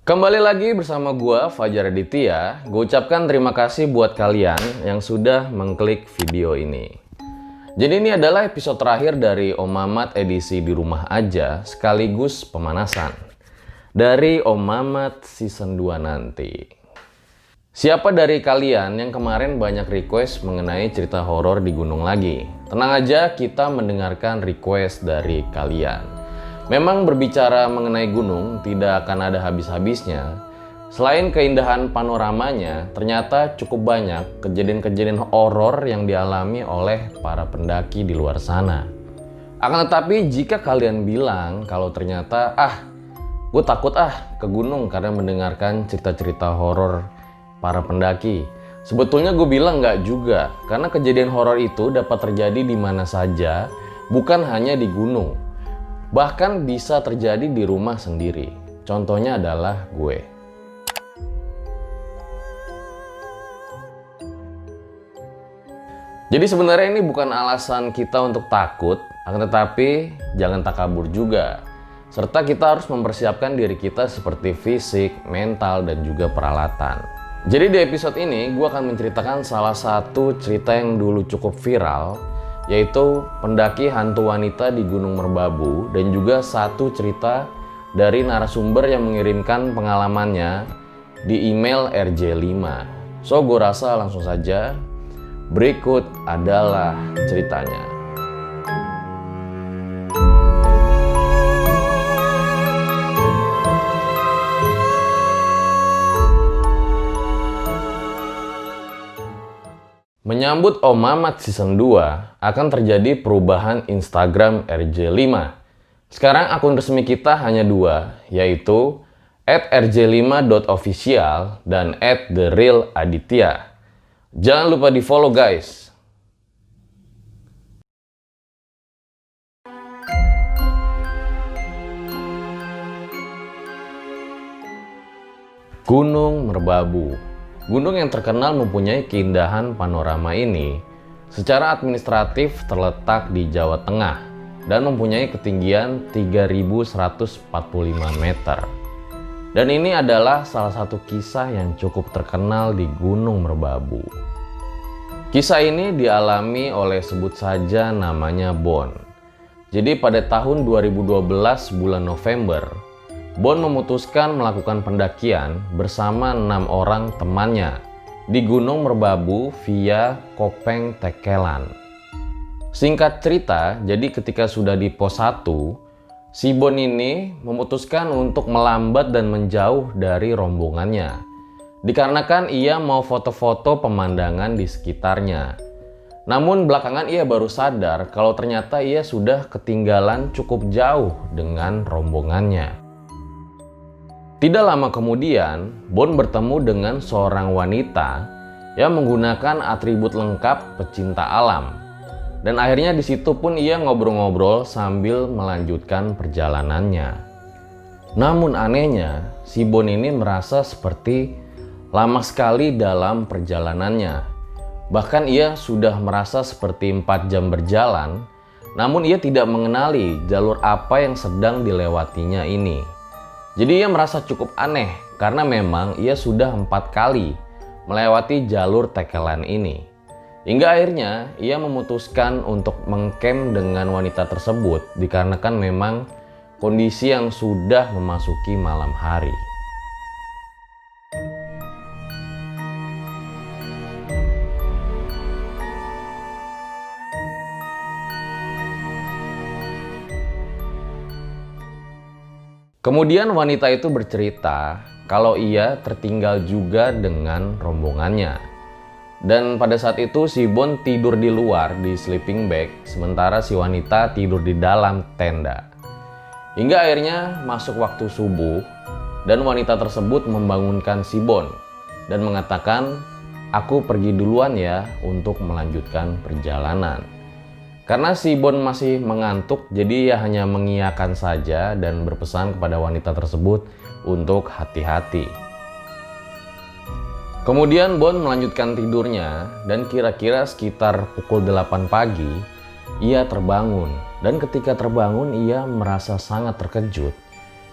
Kembali lagi bersama gua Fajar Aditya. Gue ucapkan terima kasih buat kalian yang sudah mengklik video ini. Jadi ini adalah episode terakhir dari Om Mamat edisi di rumah aja sekaligus pemanasan dari Om Mamat season 2 nanti. Siapa dari kalian yang kemarin banyak request mengenai cerita horor di gunung lagi? Tenang aja, kita mendengarkan request dari kalian. Memang berbicara mengenai gunung tidak akan ada habis-habisnya. Selain keindahan panoramanya, ternyata cukup banyak kejadian-kejadian horor yang dialami oleh para pendaki di luar sana. Akan tetapi jika kalian bilang kalau ternyata gue takut ke gunung karena mendengarkan cerita-cerita horor para pendaki, sebetulnya gue bilang nggak juga, karena kejadian horor itu dapat terjadi di mana saja, bukan hanya di gunung. Bahkan bisa terjadi di rumah sendiri. Contohnya adalah gue. Jadi sebenarnya ini bukan alasan kita untuk takut, akan tetapi jangan takabur juga. Serta kita harus mempersiapkan diri kita seperti fisik, mental, dan juga peralatan. Jadi di episode ini gue akan menceritakan salah satu cerita yang dulu cukup viral, yaitu pendaki hantu wanita di Gunung Merbabu, dan juga satu cerita dari narasumber yang mengirimkan pengalamannya di email RJ5. So gue rasa langsung saja, berikut adalah ceritanya. Menyambut Om Mamat season 2 akan terjadi perubahan Instagram RJ5. Sekarang akun resmi kita hanya dua, yaitu @rj5.official dan @therealaditya. Jangan lupa di follow guys. Gunung Merbabu. Gunung yang terkenal mempunyai keindahan panorama ini secara administratif terletak di Jawa Tengah dan mempunyai ketinggian 3145 meter. Dan ini adalah salah satu kisah yang cukup terkenal di Gunung Merbabu. Kisah ini dialami oleh sebut saja namanya Bon. Jadi pada tahun 2012 bulan November, Bon memutuskan melakukan pendakian bersama 6 orang temannya di Gunung Merbabu via Kopeng Tekelan. Singkat cerita, jadi ketika sudah di pos 1, si Bon ini memutuskan untuk melambat dan menjauh dari rombongannya. Dikarenakan ia mau foto-foto pemandangan di sekitarnya. Namun belakangan ia baru sadar kalau ternyata ia sudah ketinggalan cukup jauh dengan rombongannya. Tidak lama kemudian, Bon bertemu dengan seorang wanita yang menggunakan atribut lengkap pecinta alam. Dan akhirnya di situ pun ia ngobrol-ngobrol sambil melanjutkan perjalanannya. Namun anehnya, si Bon ini merasa seperti lama sekali dalam perjalanannya. Bahkan ia sudah merasa seperti 4 jam berjalan, namun ia tidak mengenali jalur apa yang sedang dilewatinya ini. Jadi ia merasa cukup aneh karena memang ia sudah 4 kali melewati jalur Tekelan ini. Hingga akhirnya ia memutuskan untuk mengcamp dengan wanita tersebut dikarenakan memang kondisi yang sudah memasuki malam hari. Kemudian wanita itu bercerita kalau ia tertinggal juga dengan rombongannya. Dan pada saat itu si Bon tidur di luar di sleeping bag, sementara si wanita tidur di dalam tenda. Hingga akhirnya masuk waktu subuh dan wanita tersebut membangunkan si Bon dan mengatakan, "Aku pergi duluan ya untuk melanjutkan perjalanan." Karena si Bon masih mengantuk, jadi ia hanya mengiyakan saja dan berpesan kepada wanita tersebut untuk hati-hati. Kemudian Bon melanjutkan tidurnya dan kira-kira sekitar pukul 8 pagi ia terbangun. Dan ketika terbangun ia merasa sangat terkejut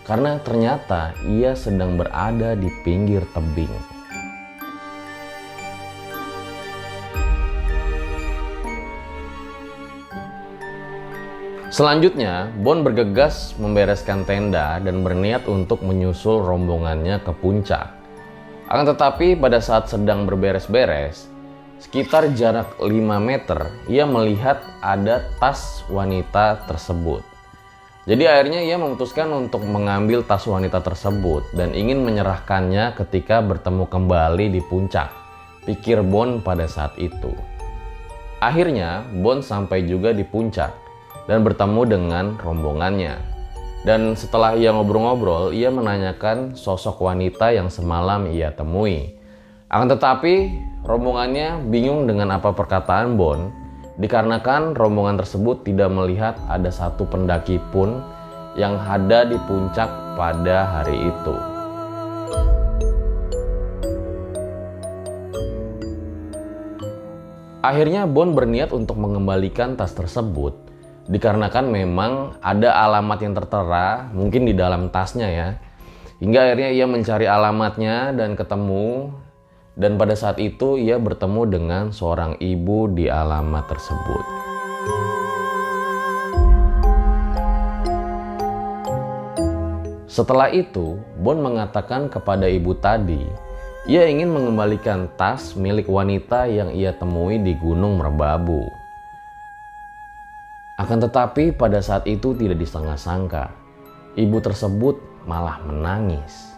karena ternyata ia sedang berada di pinggir tebing. Selanjutnya, Bon bergegas membereskan tenda dan berniat untuk menyusul rombongannya ke puncak. Akan tetapi pada saat sedang berberes-beres, sekitar jarak 5 meter, ia melihat ada tas wanita tersebut. Jadi akhirnya ia memutuskan untuk mengambil tas wanita tersebut dan ingin menyerahkannya ketika bertemu kembali di puncak, pikir Bon pada saat itu. Akhirnya, Bon sampai juga di puncak dan bertemu dengan rombongannya. Dan setelah ia ngobrol-ngobrol, ia menanyakan sosok wanita yang semalam ia temui. Akan tetapi, rombongannya bingung dengan apa perkataan Bon, dikarenakan rombongan tersebut tidak melihat ada satu pendaki pun yang ada di puncak pada hari itu. Akhirnya Bon berniat untuk mengembalikan tas tersebut, dikarenakan memang ada alamat yang tertera mungkin di dalam tasnya ya. Hingga akhirnya ia mencari alamatnya dan ketemu, dan pada saat itu ia bertemu dengan seorang ibu di alamat tersebut. Setelah itu, Bon mengatakan kepada ibu tadi, ia ingin mengembalikan tas milik wanita yang ia temui di Gunung Merbabu. Akan tetapi pada saat itu tidak disangka-sangka, ibu tersebut malah menangis.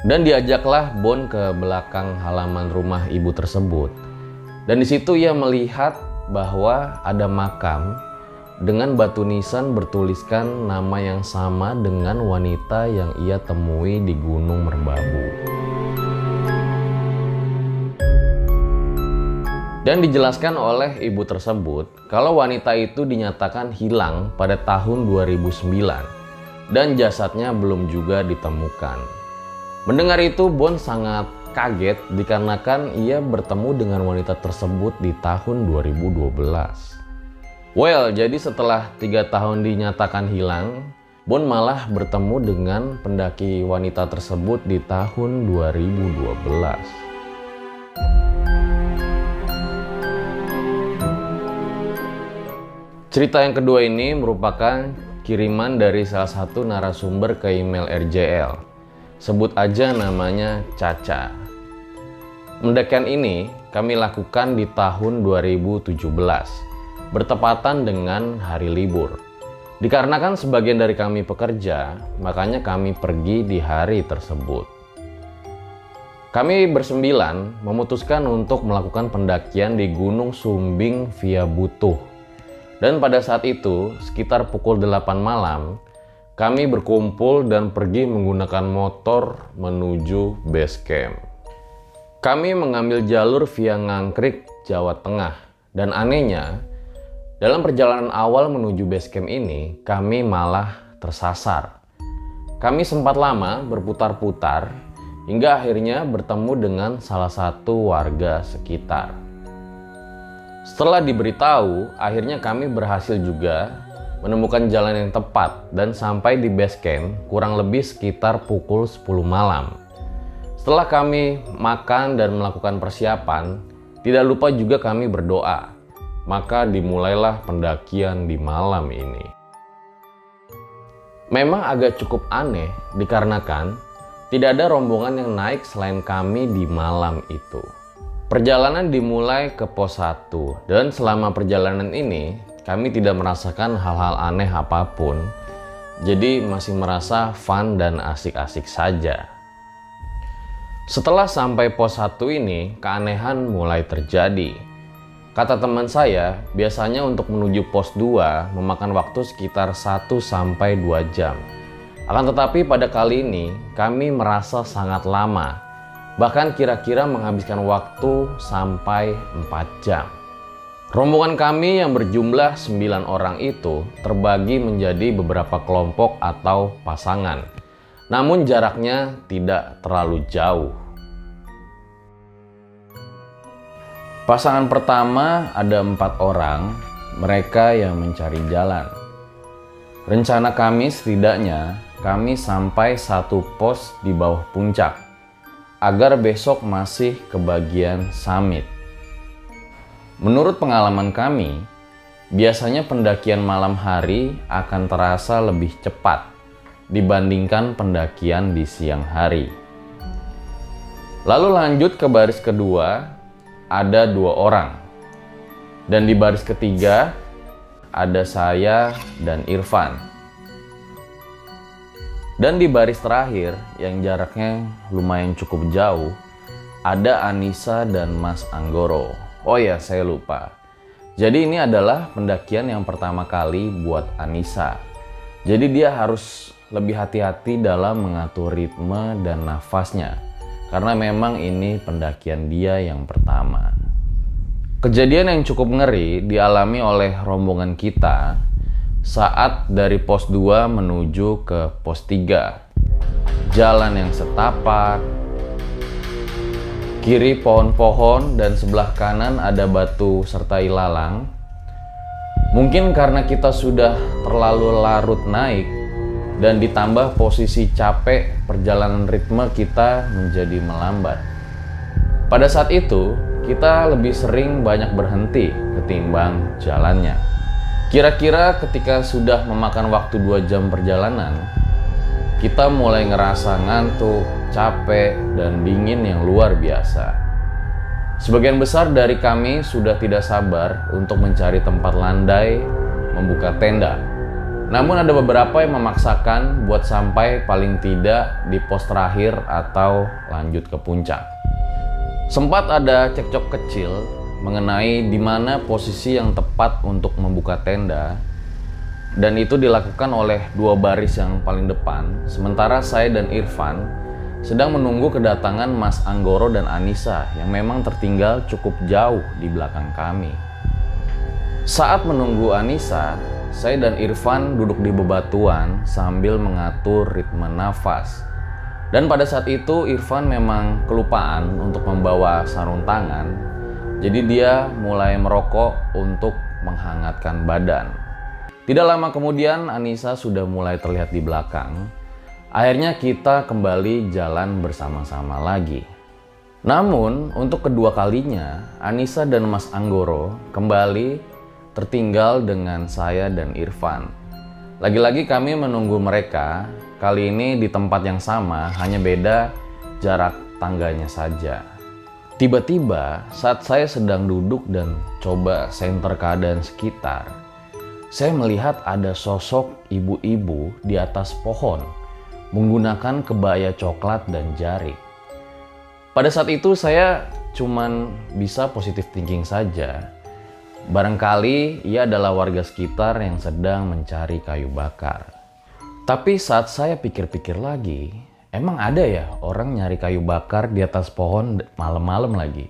Dan diajaklah Bon ke belakang halaman rumah ibu tersebut. Dan di situ ia melihat bahwa ada makam dengan batu nisan bertuliskan nama yang sama dengan wanita yang ia temui di Gunung Merbabu. Dan dijelaskan oleh ibu tersebut kalau wanita itu dinyatakan hilang pada tahun 2009 dan jasadnya belum juga ditemukan. Mendengar itu Bon sangat kaget dikarenakan ia bertemu dengan wanita tersebut di tahun 2012. Well, jadi setelah 3 tahun dinyatakan hilang, Bon malah bertemu dengan pendaki wanita tersebut di tahun 2012. Cerita yang kedua ini merupakan kiriman dari salah satu narasumber ke email RJL. Sebut aja namanya Caca. Pendakian ini kami lakukan di tahun 2017, bertepatan dengan hari libur. Dikarenakan sebagian dari kami pekerja, makanya kami pergi di hari tersebut. Kami bersembilan memutuskan untuk melakukan pendakian di Gunung Sumbing via Butuh. Dan pada saat itu, sekitar pukul 8 malam, kami berkumpul dan pergi menggunakan motor menuju base camp. Kami mengambil jalur via Ngangkrik, Jawa Tengah. Dan anehnya, dalam perjalanan awal menuju base camp ini, kami malah tersasar. Kami sempat lama berputar-putar, hingga akhirnya bertemu dengan salah satu warga sekitar. Setelah diberitahu, akhirnya kami berhasil juga menemukan jalan yang tepat dan sampai di base camp kurang lebih sekitar pukul 10 malam. Setelah kami makan dan melakukan persiapan, tidak lupa juga kami berdoa. Maka dimulailah pendakian di malam ini. Memang agak cukup aneh dikarenakan tidak ada rombongan yang naik selain kami di malam itu. Perjalanan dimulai ke pos 1 dan selama perjalanan ini kami tidak merasakan hal-hal aneh apapun. Jadi masih merasa fun dan asik-asik saja. Setelah sampai pos 1 ini, keanehan mulai terjadi. Kata teman saya, biasanya untuk menuju pos 2 memakan waktu sekitar 1-2 jam. Akan tetapi pada kali ini kami merasa sangat lama. Bahkan kira-kira menghabiskan waktu sampai 4 jam. Rombongan kami yang berjumlah 9 orang itu terbagi menjadi beberapa kelompok atau pasangan. Namun jaraknya tidak terlalu jauh. Pasangan pertama ada 4 orang, mereka yang mencari jalan. Rencana kami setidaknya kami sampai satu pos di bawah puncak, agar besok masih ke bagian summit. Menurut pengalaman kami, biasanya pendakian malam hari akan terasa lebih cepat dibandingkan pendakian di siang hari. Lalu lanjut ke baris kedua, ada 2 orang. Dan di baris ketiga, ada saya dan Irfan. Dan di baris terakhir, yang jaraknya lumayan cukup jauh, ada Anissa dan Mas Anggoro. Oh ya, saya lupa. Jadi ini adalah pendakian yang pertama kali buat Anissa. Jadi dia harus lebih hati-hati dalam mengatur ritme dan nafasnya, karena memang ini pendakian dia yang pertama. Kejadian yang cukup ngeri dialami oleh rombongan kita saat dari pos 2 menuju ke pos 3. Jalan yang setapak, kiri pohon-pohon dan sebelah kanan ada batu serta ilalang. Mungkin karena kita sudah terlalu larut naik dan ditambah posisi capek, perjalanan ritme kita menjadi melambat. Pada saat itu, kita lebih sering banyak berhenti ketimbang jalannya. Kira-kira ketika sudah memakan waktu 2 jam perjalanan, kita mulai ngerasa ngantuk, capek, dan dingin yang luar biasa. Sebagian besar dari kami sudah tidak sabar untuk mencari tempat landai, membuka tenda. Namun ada beberapa yang memaksakan buat sampai paling tidak di pos terakhir atau lanjut ke puncak. Sempat ada cekcok kecil mengenai di mana posisi yang tepat untuk membuka tenda, dan itu dilakukan oleh 2 baris yang paling depan, sementara saya dan Irfan sedang menunggu kedatangan Mas Anggoro dan Anissa yang memang tertinggal cukup jauh di belakang kami. Saat menunggu Anissa, saya dan Irfan duduk di bebatuan sambil mengatur ritme nafas. Dan pada saat itu Irfan memang kelupaan untuk membawa sarung tangan. Jadi dia mulai merokok untuk menghangatkan badan. Tidak lama kemudian Anissa sudah mulai terlihat di belakang. Akhirnya kita kembali jalan bersama-sama lagi. Namun untuk kedua kalinya Anissa dan Mas Anggoro kembali tertinggal dengan saya dan Irfan. Lagi-lagi kami menunggu mereka, kali ini di tempat yang sama, hanya beda jarak tangganya saja. Tiba-tiba saat saya sedang duduk dan coba senter keadaan sekitar, saya melihat ada sosok ibu-ibu di atas pohon menggunakan kebaya coklat dan jarik. Pada saat itu saya cuman bisa positive thinking saja. Barangkali ia adalah warga sekitar yang sedang mencari kayu bakar. Tapi saat saya pikir-pikir lagi, emang ada ya orang nyari kayu bakar di atas pohon malam-malam lagi?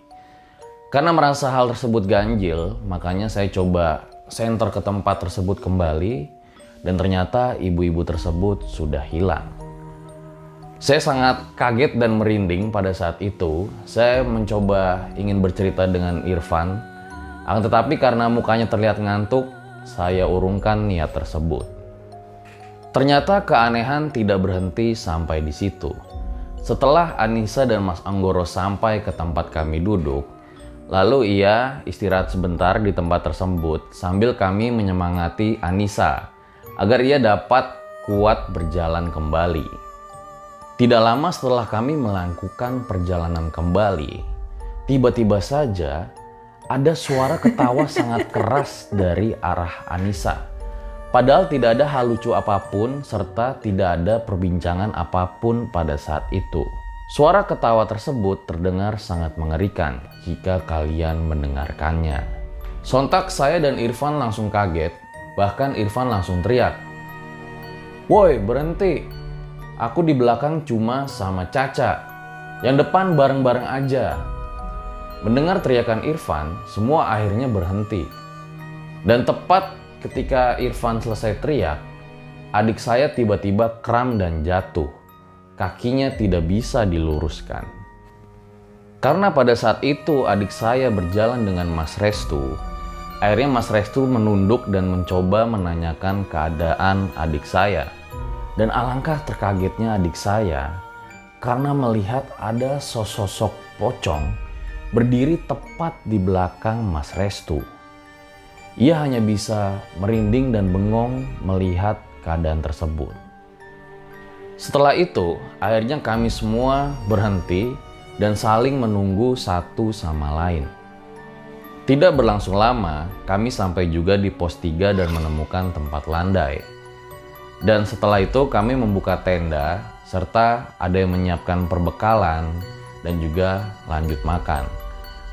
Karena merasa hal tersebut ganjil, makanya saya coba senter ke tempat tersebut kembali, dan ternyata ibu-ibu tersebut sudah hilang. Saya sangat kaget dan merinding pada saat itu. Saya mencoba ingin bercerita dengan Irfan, akan tetapi karena mukanya terlihat ngantuk, saya urungkan niat tersebut. Ternyata keanehan tidak berhenti sampai di situ. Setelah Anissa dan Mas Anggoro sampai ke tempat kami duduk, lalu ia istirahat sebentar di tempat tersebut sambil kami menyemangati Anissa agar ia dapat kuat berjalan kembali. Tidak lama setelah kami melakukan perjalanan kembali, tiba-tiba saja ada suara ketawa sangat keras dari arah Anissa. Padahal tidak ada hal lucu apapun serta tidak ada perbincangan apapun pada saat itu. Suara ketawa tersebut terdengar sangat mengerikan jika kalian mendengarkannya. Sontak saya dan Irfan langsung kaget, bahkan Irfan langsung teriak, "Woi, berhenti! Aku di belakang cuma sama Caca, yang depan bareng-bareng aja." Mendengar teriakan Irfan, semua akhirnya berhenti. Dan tepat ketika Irfan selesai teriak, adik saya tiba-tiba kram dan jatuh. Kakinya tidak bisa diluruskan. Karena pada saat itu adik saya berjalan dengan Mas Restu, akhirnya Mas Restu menunduk dan mencoba menanyakan keadaan adik saya. Dan alangkah terkagetnya adik saya karena melihat ada sosok pocong berdiri tepat di belakang Mas Restu. Ia hanya bisa merinding dan bengong melihat keadaan tersebut. Setelah itu, akhirnya kami semua berhenti dan saling menunggu satu sama lain. Tidak berlangsung lama, kami sampai juga di pos 3 dan menemukan tempat landai. Dan setelah itu kami membuka tenda, serta ada yang menyiapkan perbekalan dan juga lanjut makan.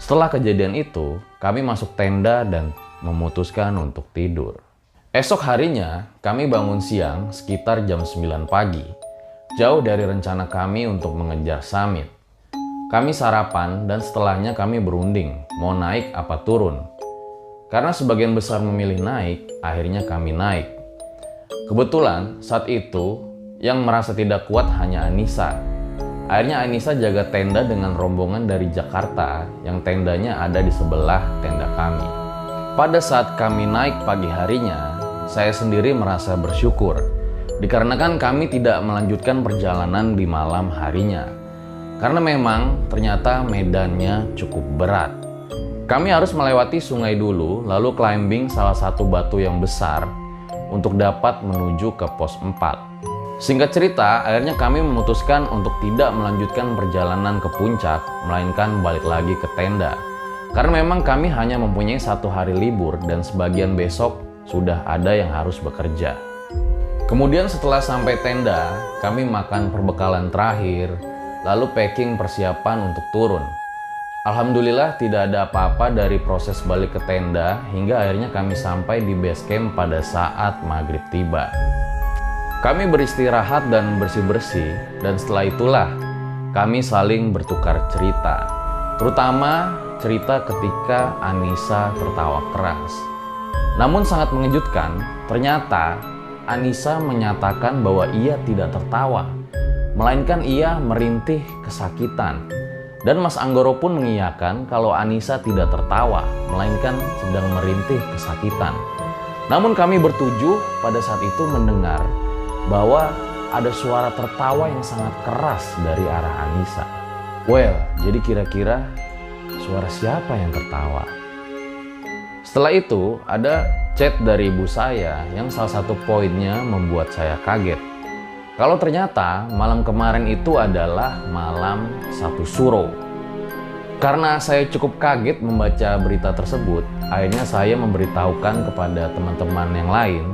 Setelah kejadian itu, kami masuk tenda dan memutuskan untuk tidur. Esok harinya, kami bangun siang sekitar jam 9 pagi, jauh dari rencana kami untuk mengejar summit. Kami sarapan dan setelahnya kami berunding, mau naik apa turun. Karena sebagian besar memilih naik, akhirnya kami naik. Kebetulan saat itu yang merasa tidak kuat hanya Anissa. Akhirnya Anissa jaga tenda dengan rombongan dari Jakarta yang tendanya ada di sebelah tenda kami. Pada saat kami naik pagi harinya, saya sendiri merasa bersyukur dikarenakan kami tidak melanjutkan perjalanan di malam harinya. Karena memang ternyata medannya cukup berat. Kami harus melewati sungai dulu, lalu climbing salah satu batu yang besar untuk dapat menuju ke pos 4. Singkat cerita, akhirnya kami memutuskan untuk tidak melanjutkan perjalanan ke puncak, melainkan balik lagi ke tenda. Karena memang kami hanya mempunyai 1 hari libur dan sebagian besok sudah ada yang harus bekerja. Kemudian setelah sampai tenda, kami makan perbekalan terakhir, lalu packing persiapan untuk turun. Alhamdulillah tidak ada apa-apa dari proses balik ke tenda hingga akhirnya kami sampai di base camp pada saat maghrib tiba. Kami beristirahat dan bersih-bersih dan setelah itulah kami saling bertukar cerita. Terutama cerita ketika Anissa tertawa keras. Namun sangat mengejutkan, ternyata Anissa menyatakan bahwa ia tidak tertawa, melainkan ia merintih kesakitan. Dan Mas Anggoro pun mengiyakan kalau Anissa tidak tertawa, melainkan sedang merintih kesakitan. Namun kami bertujuh pada saat itu mendengar bahwa ada suara tertawa yang sangat keras dari arah Anissa. Well, jadi kira-kira suara siapa yang tertawa? Setelah itu ada chat dari ibu saya yang salah satu poinnya membuat saya kaget. Kalau ternyata malam kemarin itu adalah malam 1 Suro. Karena saya cukup kaget membaca berita tersebut, akhirnya saya memberitahukan kepada teman-teman yang lain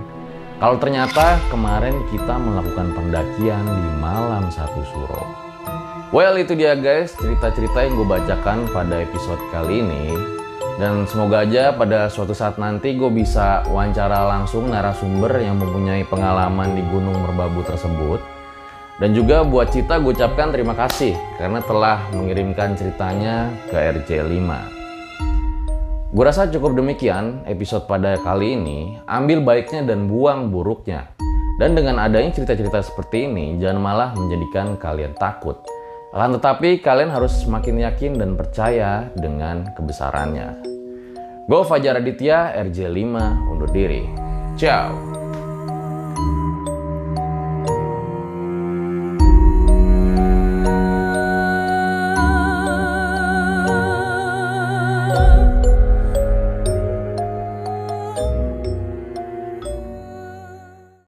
kalau ternyata kemarin kita melakukan pendakian di malam 1 Suro. Well, itu dia guys, cerita-cerita yang gue bacakan pada episode kali ini. Dan semoga aja pada suatu saat nanti gue bisa wawancara langsung narasumber yang mempunyai pengalaman di Gunung Merbabu tersebut. Dan juga buat Cita gue ucapkan terima kasih karena telah mengirimkan ceritanya ke RJ5. Gue rasa cukup demikian episode pada kali ini. Ambil baiknya dan buang buruknya. Dan dengan adanya cerita-cerita seperti ini, jangan malah menjadikan kalian takut. Akan tetapi kalian harus semakin yakin dan percaya dengan kebesarannya. Gue Fajar Aditya, RJ5 undur diri. Ciao.